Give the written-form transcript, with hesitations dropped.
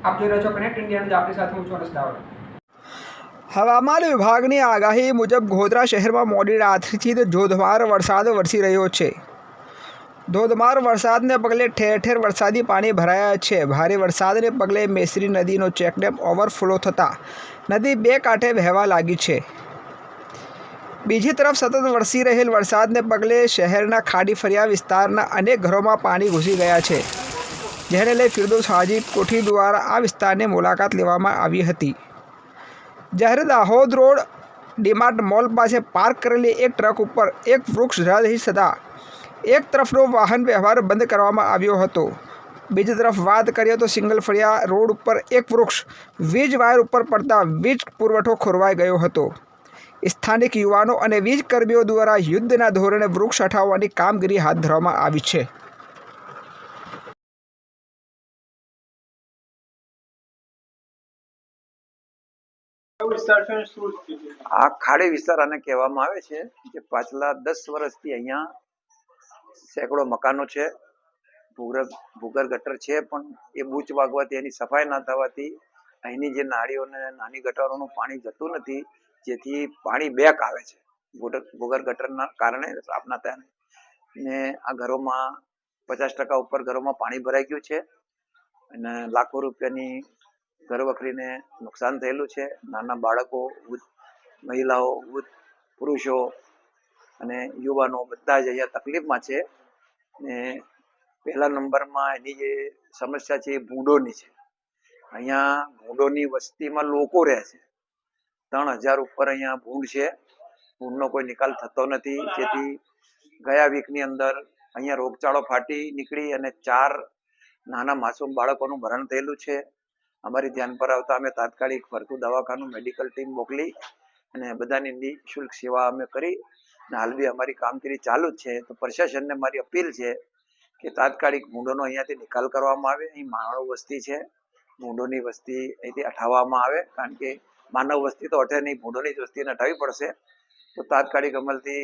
આપ જોઈ રહ્યા છો કનેક્ટ ઇન્ડિયા ન્યૂઝ, આપની સાથે હું છું અનસ દાવડ। હવામાન વિભાગની આગાહી મુજબ ગોધરા શહેરમાં મોડી રાતથી જ ધોધમાર વરસાદ વરસી રહ્યો છે। ધોધમાર વરસાદને પગલે ઠેર ઠેર વરસાદી પાણી ભરાયા છે। ભારે વરસાદને પગલે મેસરી નદીનો ચેકડેમ ઓવરફ્લો થતાં નદી બે કાંઠે વહેવા લાગી છે। બીજી તરફ સતત વરસી રહેલ વરસાદને પગલે શહેરના ખાડી ફળિયા વિસ્તારના અનેક ઘરોમાં પાણી ઘૂસી ગયા છે, જેને લઈ ફિરદૌસ હાજી કોઠી દ્વારા આ વિસ્તારની મુલાકાત લેવામાં આવી હતી। જ્યારે દાહોદ રોડ ડીમાર્ટ મોલ પાસે પાર્ક કરેલી એક ટ્રક ઉપર એક વૃક્ષ રહી થતાં એક તરફનો વાહન વ્યવહાર બંધ કરવામાં આવ્યો હતો। બીજી તરફ વાત કરીએ તો સિંગલ ફળિયા રોડ ઉપર એક વૃક્ષ વીજ વાયર ઉપર પડતા વીજ પુરવઠો ખોરવાઈ ગયો હતો। સ્થાનિક યુવાનો અને વીજ કર્મીઓ દ્વારા યુદ્ધના ધોરણે વૃક્ષ હટાવવાની કામગીરી હાથ ધરવામાં આવી છે। આ ખાડી વિસ્તાર આને કહેવામાં આવે છે, જે પાછલા 10 વર્ષથી અહીંયા સેંકડો મકાનો છે, ભૂગર ગટર છે, પણ એ બૂચ વાગવાથી એની સફાઈ ના થવાથી અહીંની જે નાળીઓને નાની ગટરોનું પાણી જતું નથી, જેથી પાણી બેક આવે છે ભૂગર ગટરના કારણે સ્થાપના થયા ને આ ઘરોમાં 50% ઉપર ઘરોમાં પાણી ભરાઈ ગયું છે અને લાખો રૂપિયાની ઘર વખરીને નુકસાન થયેલું છે। નાના બાળકો, મહિલાઓ, પુરુષો અને યુવાનો બધા જ અહીંયા તકલીફમાં છે ને પહેલા નંબરમાં એની જે સમસ્યા છે એ ભૂંડોની છે। અહીંયા ભૂંડોની વસ્તીમાં લોકો રહે છે, 3000 ઉપર અહીંયા ભૂંડ છે। ભૂંડનો કોઈ નિકાલ થતો નથી, જેથી ગયા વીકની અંદર અહીંયા રોગચાળો ફાટી નીકળી અને 4 નાના માસૂમ બાળકોનું મરણ થયેલું છે। અમારી ધ્યાન પર આવતા અમે તાત્કાલિક ફરતું દવાખાનું મેડિકલ ટીમ મોકલી અને બધાની નિઃશુલ્ક સેવા અમે કરી અને હાલ બી અમારી કામગીરી ચાલુ જ છે। તો પ્રશાસનને મારી અપીલ છે કે તાત્કાલિક ભૂંડોનો અહીંયાથી નિકાલ કરવામાં આવે। અહીં માનવ વસ્તી છે, ભૂંડોની વસ્તી અહીંથી હટાવવામાં આવે, કારણ કે માનવ વસ્તી તો હટે નહીં, ભૂંડોની જ વસ્તીને હટાવવી પડશે। તો તાત્કાલિક અમલથી